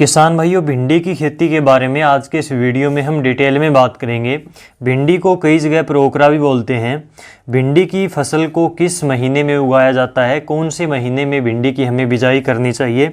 किसान भाइयों, भिंडी की खेती के बारे में आज के इस वीडियो में हम डिटेल में बात करेंगे। भिंडी को कई जगह पर ओकरा भी बोलते हैं। भिंडी की फसल को किस महीने में उगाया जाता है, कौन से महीने में भिंडी की हमें बिजाई करनी चाहिए,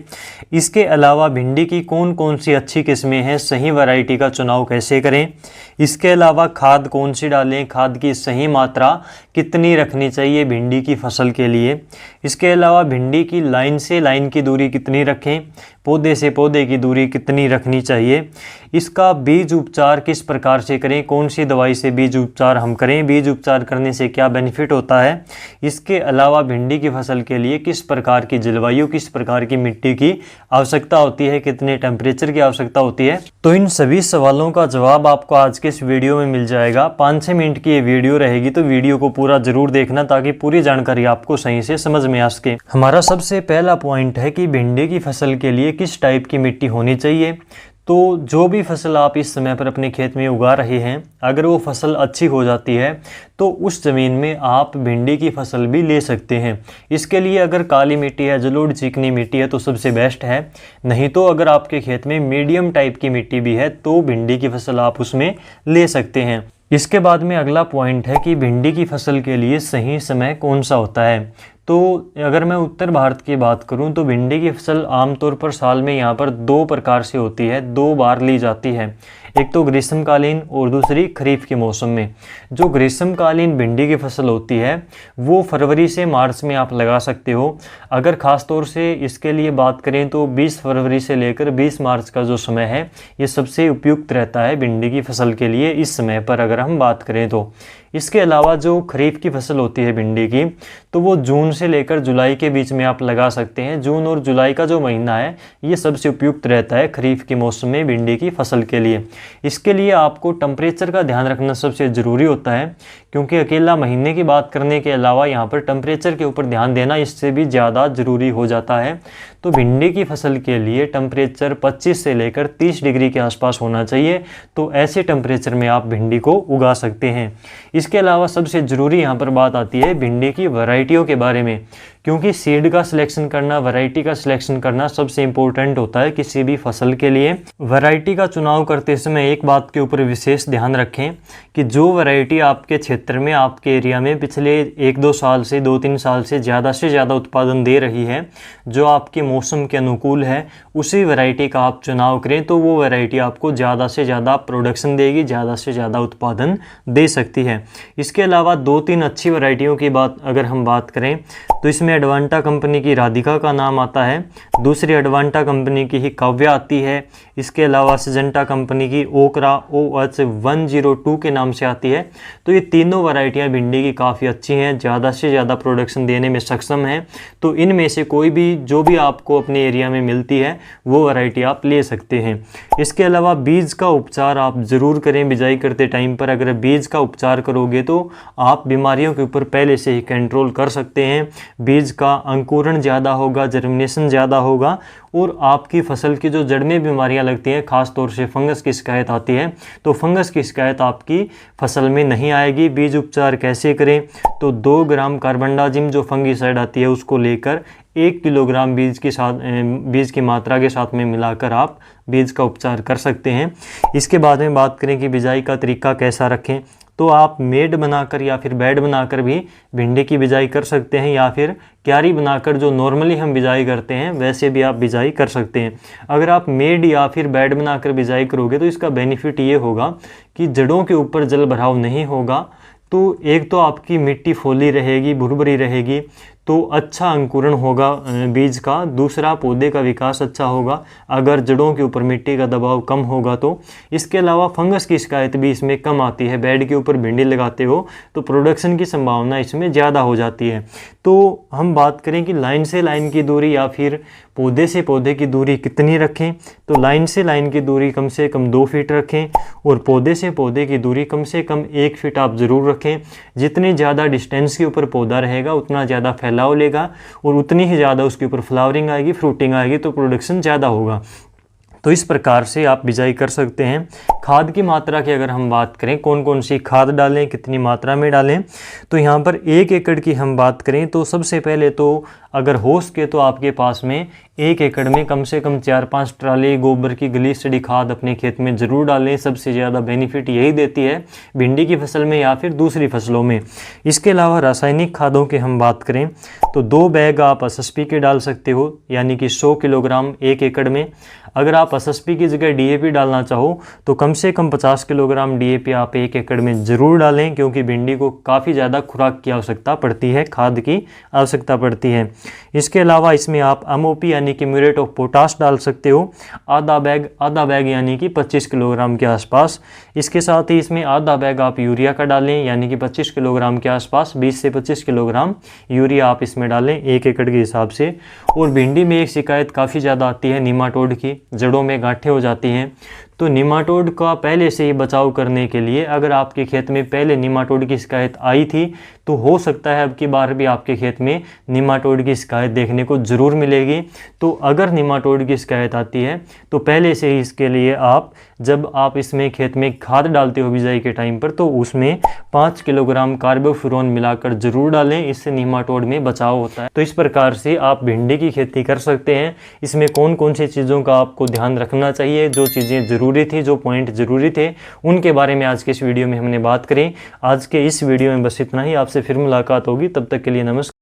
इसके अलावा भिंडी की कौन कौन सी अच्छी किस्में हैं, सही वैरायटी का चुनाव कैसे करें, इसके अलावा खाद कौन सी डालें, खाद की सही मात्रा कितनी रखनी चाहिए भिंडी की फसल के लिए, इसके अलावा भिंडी की लाइन से लाइन की दूरी कितनी रखें, पौधे से पौधे की दूरी कितनी रखनी चाहिए, इसका बीज उपचार किस प्रकार से करें, कौन सी दवाई से बीज उपचार हम करें, बीज उपचार करने से क्या बेनिफिट होता है, इसके अलावा भिंडी की फसल के लिए किस प्रकार की जलवायु, किस प्रकार की मिट्टी की आवश्यकता होती है, कितने टेम्परेचर की आवश्यकता होती है। तो इन सभी सवालों का जवाब आपको आज के इस वीडियो में मिल जाएगा। 5-6 मिनट की ये वीडियो रहेगी, तो वीडियो को पूरा जरूर देखना ताकि पूरी जानकारी आपको सही से समझ में आ सके। हमारा सबसे पहला पॉइंट है कि भिंडी की फसल के लिए किस टाइप की मिट्टी होनी चाहिए। तो जो भी फसल आप इस समय पर अपने खेत में उगा रहे हैं, अगर वो फसल अच्छी हो जाती है तो उस ज़मीन में आप भिंडी की फसल भी ले सकते हैं। इसके लिए अगर काली मिट्टी है, जलोढ़ चिकनी मिट्टी है तो सबसे बेस्ट है। नहीं तो अगर आपके खेत में मीडियम टाइप की मिट्टी भी है तो भिंडी की फसल आप उसमें ले सकते हैं। इसके बाद में अगला पॉइंट है कि भिंडी की फसल के लिए सही समय कौन सा होता है। तो अगर मैं उत्तर भारत की बात करूं तो भिंडी की फसल आमतौर पर साल में यहाँ पर 2 प्रकार से होती है, 2 बार ली जाती है। एक तो ग्रीष्मकालीन और दूसरी खरीफ के मौसम में। जो ग्रीष्मकालीन भिंडी की फसल होती है वो फरवरी से मार्च में आप लगा सकते हो। अगर ख़ास तौर से इसके लिए बात करें तो 20 फरवरी से लेकर 20 मार्च का जो समय है ये सबसे उपयुक्त रहता है भिंडी की फसल के लिए इस समय पर अगर हम बात करें तो। इसके अलावा जो खरीफ की फसल होती है भिंडी की तो वो जून से लेकर जुलाई के बीच में आप लगा सकते हैं। जून और जुलाई का जो महीना है ये सबसे उपयुक्त रहता है खरीफ के मौसम में भिंडी की फसल के लिए। इसके लिए आपको टेम्परेचर का ध्यान रखना सबसे ज़रूरी होता है, क्योंकि अकेला महीने की बात करने के अलावा यहाँ पर टेम्परेचर के ऊपर ध्यान देना इससे भी ज़्यादा ज़रूरी हो जाता है। तो भिंडी की फसल के लिए टेम्परेचर 25 से लेकर 30 डिग्री के आसपास होना चाहिए। तो ऐसे टेम्परेचर में आप भिंडी को उगा सकते हैं। इसके अलावा सबसे ज़रूरी यहाँ पर बात आती है भिंडी की वैरायटियों के बारे में, क्योंकि सीड का सिलेक्शन करना, वैरायटी का सिलेक्शन करना सबसे इम्पोर्टेंट होता है किसी भी फसल के लिए। वैरायटी का चुनाव करते समय एक बात के ऊपर विशेष ध्यान रखें कि जो वैरायटी आपके क्षेत्र में, आपके एरिया में पिछले 1-2 साल से 2-3 साल से ज़्यादा उत्पादन दे रही है, जो आपके मौसम के अनुकूल है, उसी वैरायटी का आप चुनाव करें तो वो वैरायटी आपको ज़्यादा से ज़्यादा प्रोडक्शन देगी, ज़्यादा से ज़्यादा उत्पादन दे सकती है। इसके अलावा 2-3 अच्छी वैरायटियों की बात अगर हम बात करें तो इसमें एडवांटा कंपनी की राधिका का नाम आता है, दूसरी एडवांटा कंपनी की ही काव्या आती है। इसके अलावा सिजेंटा कंपनी की ओकरा OH102 के नाम से आती है। तो ये तीनों वैरायटियां भिंडी की काफ़ी अच्छी हैं, ज़्यादा से ज़्यादा प्रोडक्शन देने में सक्षम हैं। तो इनमें से कोई भी जो भी आपको अपने एरिया में मिलती है वो वैरायटी आप ले सकते हैं। इसके अलावा बीज का उपचार आप ज़रूर करें बिजाई करते टाइम पर। अगर बीज का उपचार करोगे तो आप बीमारियों के ऊपर पहले से ही कंट्रोल कर सकते हैं। बीज का अंकुरण ज़्यादा होगा, जर्मिनेशन ज़्यादा होगा और आपकी फसल की जो जड़ में बीमारियां लगती हैं, खास तौर से फंगस की शिकायत आती है, तो फंगस की शिकायत आपकी फसल में नहीं आएगी। बीज उपचार कैसे करें तो 2 ग्राम कार्बनडाजिम जो फंगीसाइड आती है उसको लेकर 1 किलोग्राम बीज की मात्रा के साथ में मिलाकर आप बीज का उपचार कर सकते हैं। इसके बाद में बात करें कि बिजाई का तरीका कैसा रखें, तो आप मेड बनाकर या फिर बेड बनाकर भी भिंडी की बिजाई कर सकते हैं, या फिर क्यारी बनाकर जो नॉर्मली हम बिजाई करते हैं वैसे भी आप बिजाई कर सकते हैं। अगर आप मेड या फिर बेड बनाकर बिजाई करोगे तो इसका बेनिफिट ये होगा कि जड़ों के ऊपर जल भराव नहीं होगा। तो एक तो आपकी मिट्टी फौली रहेगी, भुरभुरी रहेगी, तो अच्छा अंकुरण होगा बीज का। दूसरा, पौधे का विकास अच्छा होगा अगर जड़ों के ऊपर मिट्टी का दबाव कम होगा तो। इसके अलावा फंगस की शिकायत भी इसमें कम आती है। बेड के ऊपर भिंडी लगाते हो तो प्रोडक्शन की संभावना इसमें ज़्यादा हो जाती है। तो हम बात करें कि लाइन से लाइन की दूरी या फिर पौधे से पौधे की दूरी कितनी रखें, तो लाइन से लाइन की दूरी कम से कम 2 फीट रखें और पौधे से पौधे की दूरी कम से कम 1 फीट आप ज़रूर रखें। जितनी ज़्यादा डिस्टेंस के ऊपर पौधा रहेगा उतना ज़्यादा फैलाव लेगा और उतनी ही ज़्यादा उसके ऊपर फ्लावरिंग आएगी, फ्रूटिंग आएगी, तो प्रोडक्शन ज़्यादा होगा। तो इस प्रकार से आप बिजाई कर सकते हैं। खाद की मात्रा की अगर हम बात करें, कौन कौन सी खाद डालें, कितनी मात्रा में डालें, तो यहाँ पर 1 एकड़ की हम बात करें तो सबसे पहले तो अगर हो सके तो आपके पास में 1 एकड़ में कम से कम 4-5 ट्राली गोबर की गलीसड़ी खाद अपने खेत में ज़रूर डालें। सबसे ज़्यादा बेनिफिट यही देती है भिंडी की फसल में या फिर दूसरी फसलों में। इसके अलावा रासायनिक खादों की हम बात करें तो 2 बैग आप एसएसपी के डाल सकते हो, यानी कि 100 किलोग्राम 1 एकड़ में। अगर आप एसएसपी की जगह डीएपी डालना चाहो तो कम से कम 50 किलोग्राम डीएपी आप 1 एकड़ में ज़रूर डालें, क्योंकि भिंडी को काफ़ी ज़्यादा खुराक की आवश्यकता पड़ती है, खाद की आवश्यकता पड़ती है। इसके अलावा इसमें आप एमओपी यानी कि म्यूरेट ऑफ पोटाश डाल सकते हो, आधा बैग यानी कि 25 किलोग्राम के आसपास। इसके साथ ही इसमें आधा बैग आप यूरिया का डालें, यानी कि 25 किलोग्राम के आसपास 20 से 25 किलोग्राम यूरिया आप इसमें डालें 1 एकड़ के हिसाब से। और भिंडी में एक शिकायत काफ़ी ज़्यादा आती है निमाटोड की, जड़ों में गांठें हो जाती हैं। तो निमाटोड का पहले से ही बचाव करने के लिए अगर आपके खेत में पहले निमाटोड की शिकायत आई थी तो हो सकता है अब की बार भी आपके खेत में निमाटोड की शिकायत देखने को ज़रूर मिलेगी। तो अगर निमाटोड की शिकायत आती है तो पहले से ही इसके लिए आप जब आप इसमें खेत में खाद डालते हो बिजाई के टाइम पर तो उसमें 5 किलोग्राम कार्बोफ्यूरॉन मिलाकर ज़रूर डालें, इससे निमाटोड में बचाव होता है। तो इस प्रकार से आप भिंडी की खेती कर सकते हैं। इसमें कौन कौन सी चीज़ों का आपको ध्यान रखना चाहिए, जो चीज़ें ज़रूरी थी, जो पॉइंट ज़रूरी थे, उनके बारे में आज के इस वीडियो में हमने बात करी। आज के इस वीडियो में बस इतना ही। आपसे फिर मुलाकात होगी, तब तक के लिए नमस्कार।